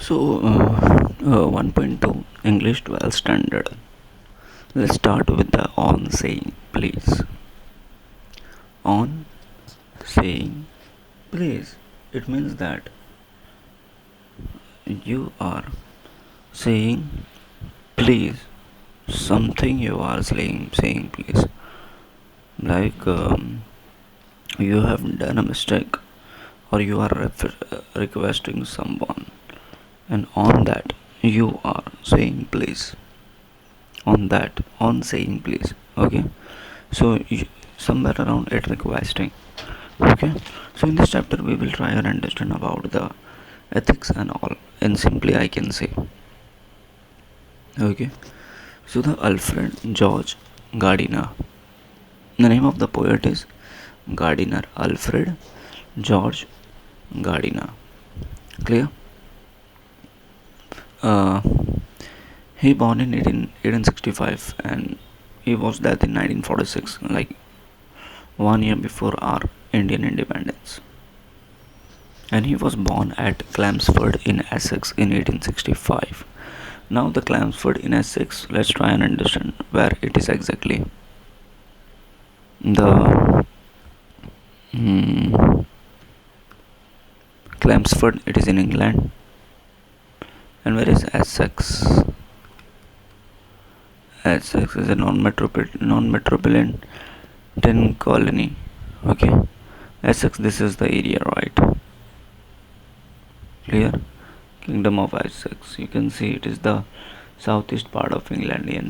1.2 English 12 standard. Let's start with the on saying please. On saying please. It means that you are saying please. Something you are saying please. Like you have done a mistake or you are requesting someone, and on that you are saying please. On saying please. Okay, so somewhere around it requesting. Okay, so in this chapter we will try and understand about the ethics and all, and simply I can say. Okay, so the Alfred George Gardiner, the name of the poet is Gardiner, Alfred George Gardiner. Clear? uh, he born in 1865 and he was dead in 1946, like 1 year before our Indian independence. And he was born at Chelmsford in Essex in 1865. Now the Chelmsford in Essex, let's try and understand where it is exactly. The Chelmsford, it is in England. And where is Essex? Essex is a non-metropolitan colony. Okay, Essex, this is the area, right? Clear? Kingdom of Essex. You can see it is the southeast part of England near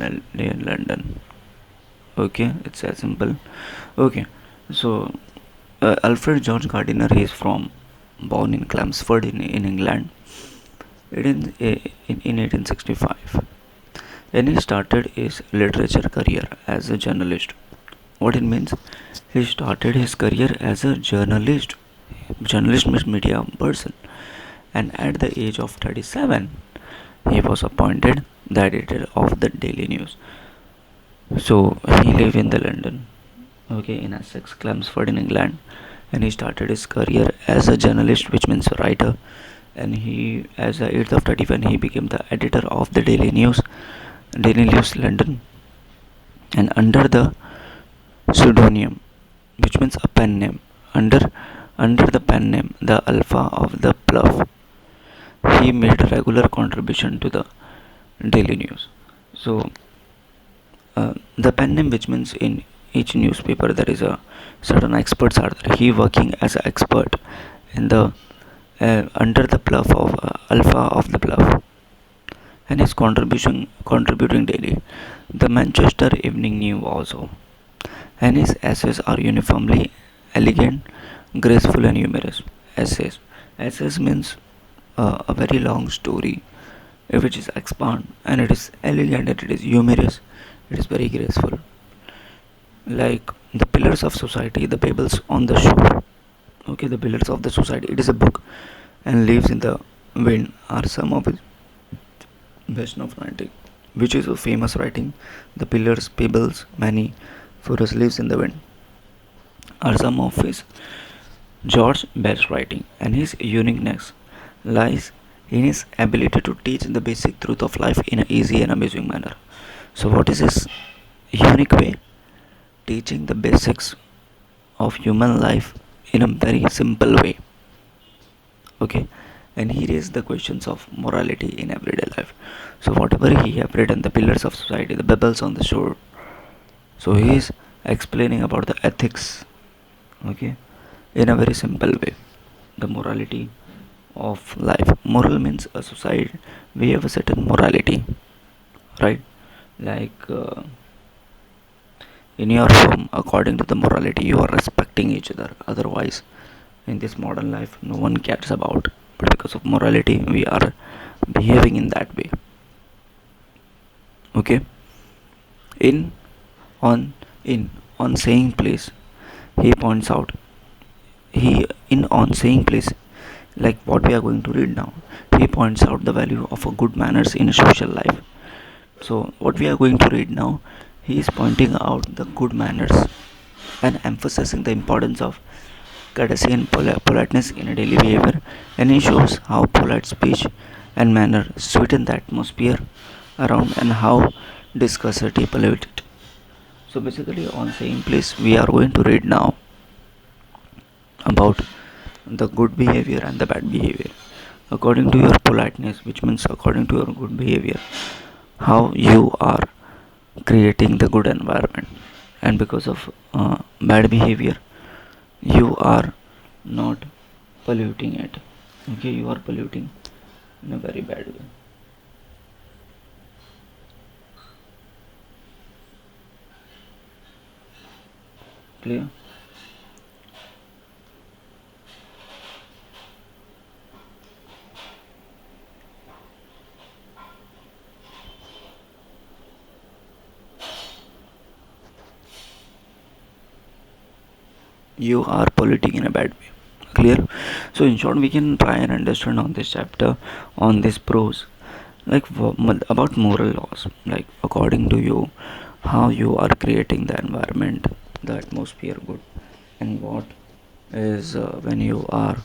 London. Okay, it's as simple. Okay, so Alfred George Gardiner is born in Chelmsford in England in 1865, and he started his literature career as a journalist. What it means? He started his career as a journalist. Journalist means media person, and at the age of 37, he was appointed the editor of the Daily News. So he lived in the London, okay, in Essex, Chelmsford in England, and he started his career as a journalist, which means a writer. And he, as the age of 31, he became the editor of the Daily News London, and under the pseudonym, which means a pen name, under the pen name, the Alpha of the Bluff, he made a regular contribution to the Daily News. So the pen name, which means in each newspaper there is a certain experts are there. He working as an expert in the under the bluff of Alpha of the Bluff, and his contributing daily the Manchester Evening News also, and his essays are uniformly elegant, graceful, and humorous. Essays means a very long story which is expand, and it is elegant, and it is humorous, it is very graceful. Like the Pillars of Society, the Pebbles on the Shore. Okay, the Pillars of the Society, it is a book, and Leaves in the Wind are some of his best of writing, which is a famous writing. The Pillars, Pebbles, Many, Forest, Leaves in the Wind are some of his George best writing, and his uniqueness lies in his ability to teach the basic truth of life in an easy and amusing manner. So what is his unique way? Teaching the basics of human life in a very simple way. Okay, and he raised the questions of morality in everyday life. So whatever he have written, the Pillars of Society, the Pebbles on the Shore, so he is explaining about the ethics, okay, in a very simple way, the morality of life. Moral means a society, we have a certain morality, right? Like in your home, according to the morality, you are respecting each other. Otherwise, in this modern life, no one cares about, but because of morality we are behaving in that way. Okay, in on in on saying place, he points out, he in on saying place, like what we are going to read now, he points out the value of a good manners in a social life. So what we are going to read now, he is pointing out the good manners and emphasizing the importance of courtesy and politeness in a daily behavior, and he shows how polite speech and manner sweeten the atmosphere around and how discussivity pollute it. So basically on saying please we are going to read now about the good behavior and the bad behavior. According to your politeness, which means according to your good behavior, how you are creating the good environment, and because of bad behavior, you are not polluting it. Okay, you are polluting in a very bad way. Clear? You are polluting in a bad way. Clear? So in short, we can try and understand on this chapter, on this prose, like about moral laws, like according to you, how you are creating the environment, the atmosphere good, and what is when you are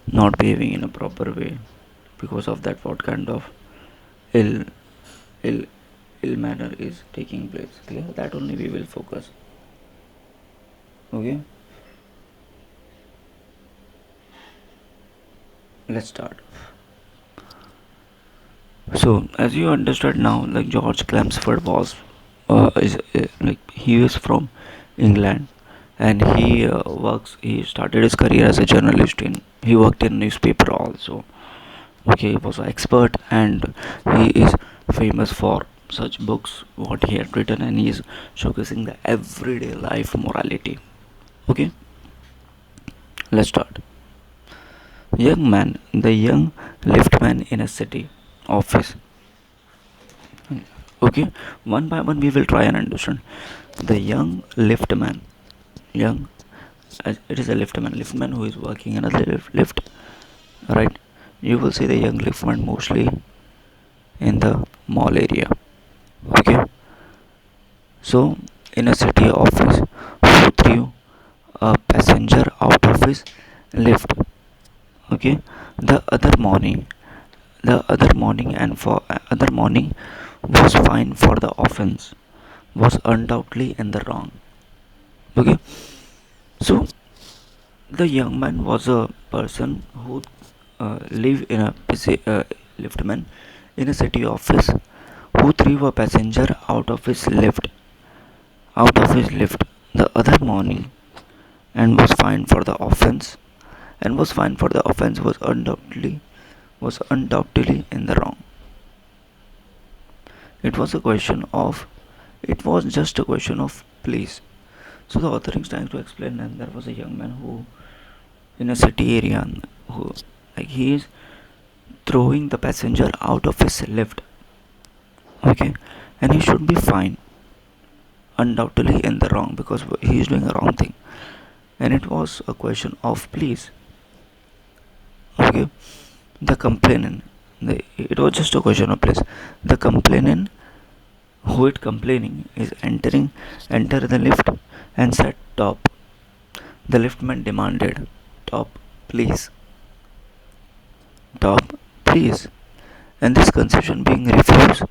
not behaving in a proper way, because of that what kind of ill ill ill manner is taking place. Clear? That only we will focus. Okay, let's start. So as you understood now, like George Chelmsford was is like he is from England, and he started his career as a journalist. In he worked in newspaper also. Okay, he was an expert, and he is famous for such books what he had written, and he is showcasing the everyday life morality. Okay, let's start. Young man, the young liftman in a city office. Okay, one by one we will try and understand. The young liftman, young, it is a liftman who is working in a lift, right? You will see the young liftman mostly in the mall area. Okay, so in a city office, who threw a passenger out of his lift. Okay, the other morning, the other morning, and for other morning was fine for the offense, was undoubtedly in the wrong. Okay, so the young man was a person who lived in a liftman in a city office who threw a passenger out of his lift the other morning and was fined for the offense, was undoubtedly in the wrong. It was a question of it was just a question of please. So the author is trying to explain that there was a young man who in a city area who like he is throwing the passenger out of his lift. Okay, and he should be fine, undoubtedly in the wrong because he is doing a wrong thing, and it was a question of please. Okay, the complainant, it was just a question of please. The complainant who it complaining is enter the lift and said top. The liftman demanded top please, top please, and this concession being refused,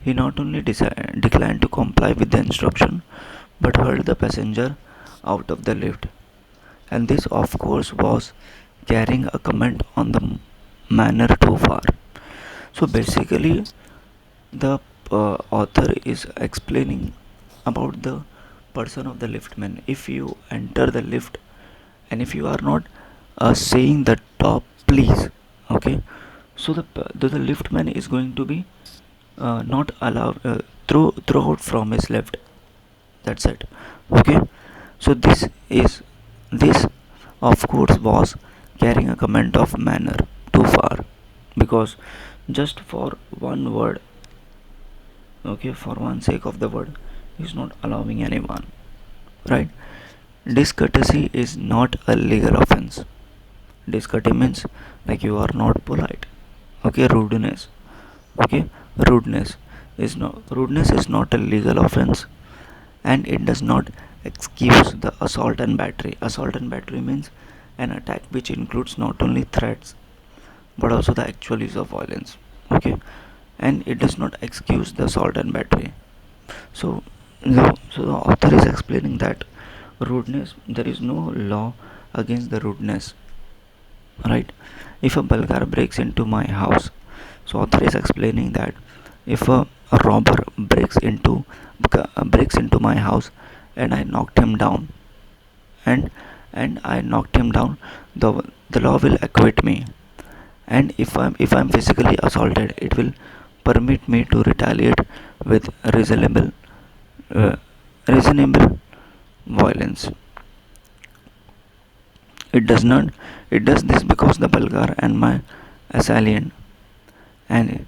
he not only declined to comply with the instruction but hurled the passenger out of the lift. And this, of course, was carrying a comment on the manner too far. So basically, the author is explaining about the person of the liftman. If you enter the lift and if you are not saying the top please, okay, so the liftman is going to be not allowed throw out from his left. That's it. Okay, so this of course was carrying a comment of manner too far, because just for one word, okay, for one sake of the word, is not allowing anyone, right? Discourtesy is not a legal offense. Discourtesy means like you are not polite. Okay, rudeness. Okay, rudeness is not a legal offense, and it does not excuse the assault and battery. Assault and battery means an attack which includes not only threats but also the actual use of violence. Okay, and it does not excuse the assault and battery. So, so the author is explaining that rudeness, there is no law against the rudeness, right? If a Bulgar breaks into my house, so author is explaining that if a robber breaks into my house and I knocked him down, and I knocked him down, the law will acquit me. And if I'm physically assaulted, it will permit me to retaliate with uh, reasonable violence. It does not. It does this because the Bulgar and my assailant and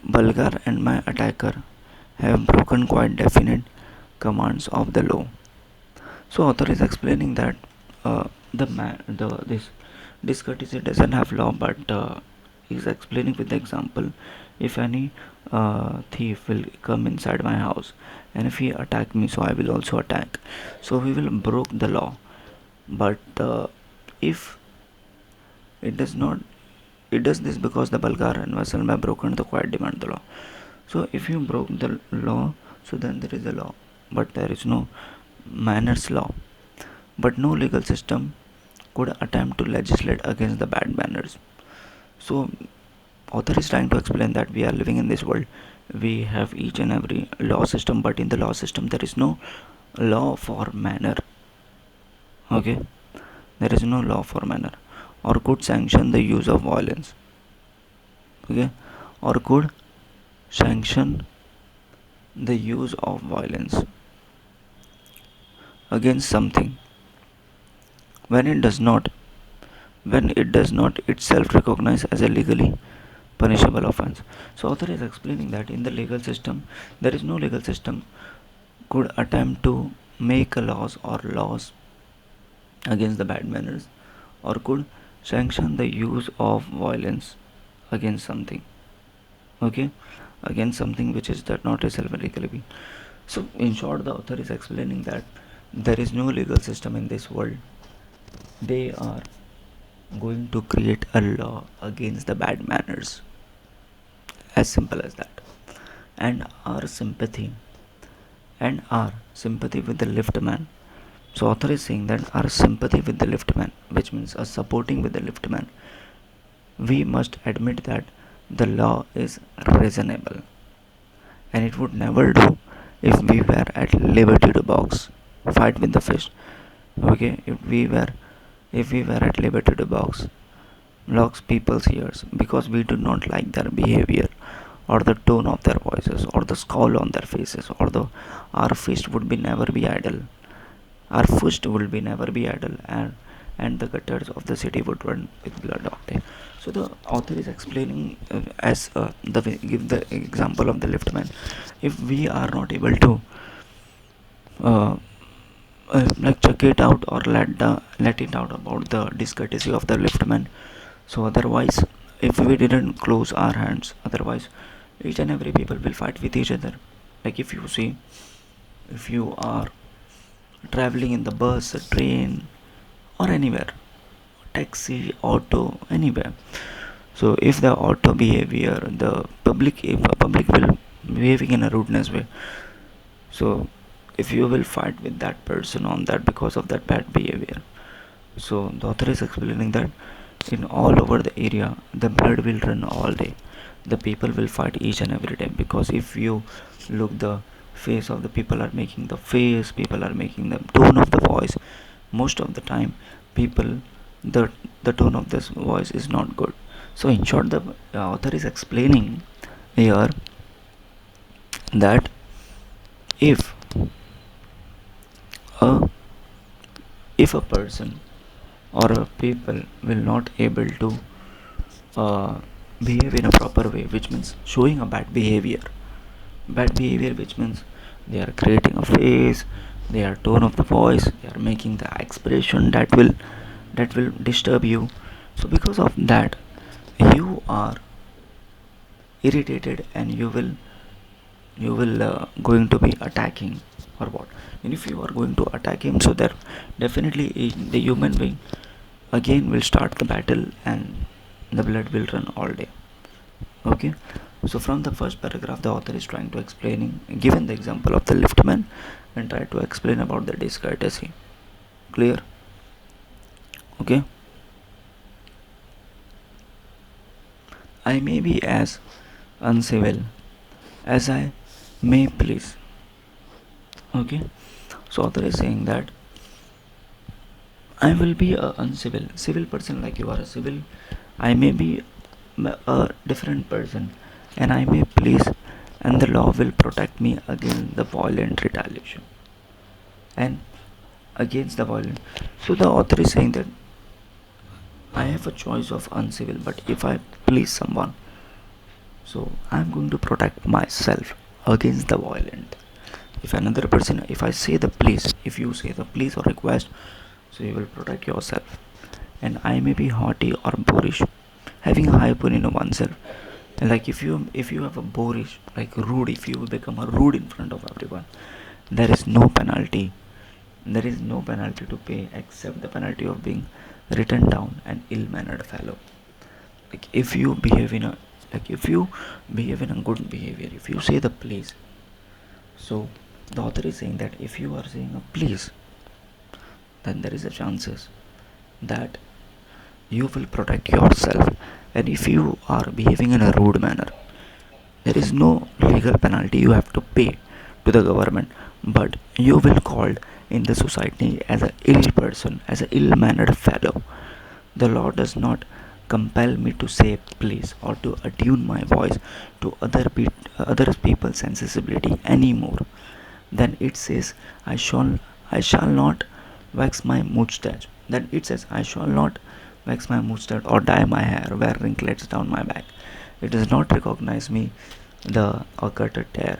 Bulgar and my attacker have broken quite definite commands of the law. So author is explaining that the this discourtesy doesn't have law, but he's explaining with the example. If any thief will come inside my house, and if he attack me, so I will also attack. So we will broke the law. But if it does not, it does this because the Bulgar and Vassal have broken the quiet demand the law. So if you broke the law, so then there is a law, but there is no manners law. But no legal system could attempt to legislate against the bad manners. So author is trying to explain that we are living in this world. We have each and every law system, but in the law system there is no law for manner. Okay, there is no law for manner, or could sanction the use of violence. Okay, or could sanction the use of violence against something when it does not itself recognize as a legally punishable offense. So author is explaining that in the legal system there is no legal system could attempt to make a laws against the bad manners, or could sanction the use of violence against something. Okay, against something which is that not itself legally. So in short, the author is explaining that there is no legal system in this world. They are going to create a law against the bad manners, as simple as that. And our sympathy with the liftman. So author is saying that our sympathy with the liftman, which means us supporting with the liftman, we must admit that the law is reasonable, and it would never do if we were at liberty to box, fight with the fist. Okay, if we were at liberty to blocks people's ears because we do not like their behavior, or the tone of their voices, or the scowl on their faces, or the our fist would be never be idle. Our fist will be never be idle, and the gutters of the city would run with blood all day. So the author is explaining as give the example of the liftman. If we are not able to uh, like check it out, or let it out about the discourtesy of the liftman, so otherwise if we didn't close our hands, otherwise each and every people will fight with each other. Like if you see, if you are traveling in the bus, a train, or anywhere, taxi, auto, anywhere. So if the auto behavior, the public, if a public will behaving in a rudeness way, so if you will fight with that person on that because of that bad behavior, so the author is explaining that in all over the area, the blood will run all day. The people will fight each and every day, because if you look the face of the people are making the face, people are making the tone of the voice. Most of the time, people the the tone of this voice is not good. So in short, the author is explaining here that if a a person or a people will not able to uh, behave in a proper way, which means showing a bad behavior, which means they are creating a face, their tone of the voice, they are making the expression that will disturb you. So because of that, you are irritated, and you will going to be attacking, or what. And if you are going to attack him, so that definitely the human being again we'll start the battle and the blood will run all day. Okay, so from the first paragraph the author is trying to explaining, given the example of the liftman, and try to explain about the discourtesy. Clear? Okay, I may be as uncivil as I may please. Okay, so author is saying that I will be a uncivil civil person, like you are a civil. I may be a different person, and I may please, and the law will protect me against the violent retaliation and against the violent. So the author is saying that I have a choice of uncivil, but if I please someone, so I'm going to protect myself against the violent. If another person, if I say the please, if you say the please or request, so you will protect yourself. And I may be haughty or boorish, having a high opinion of oneself. And like if you have a boorish, like rude, if you become a rude in front of everyone, there is no penalty. There is no penalty to pay except the penalty of being written down an ill-mannered fellow. Like if you behave in a good behavior, if you say the please, so the author is saying that if you are saying a please, then there is a chances that you will protect yourself. And if you are behaving in a rude manner, there is no legal penalty you have to pay to the government, but you will called in the society as a ill person, as a ill mannered fellow. The law does not compel me to say please or to attune my voice to other people's sensibility anymore. Then it says I shall not wax my mustache. Then it says I shall not wax my mustache or dye my hair, wear ringlets down my back. It does not recognize me the occurred tear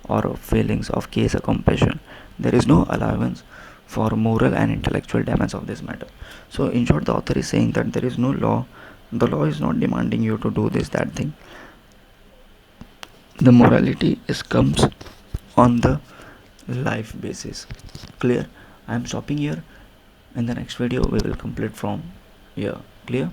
or feelings of case of compassion. There is no allowance for moral and intellectual damage of this matter. So in short, the author is saying that there is no law. The law is not demanding you to do this, that thing. The morality is comes on the life basis. Clear? I am stopping here. In the next video we will complete from here. Clear?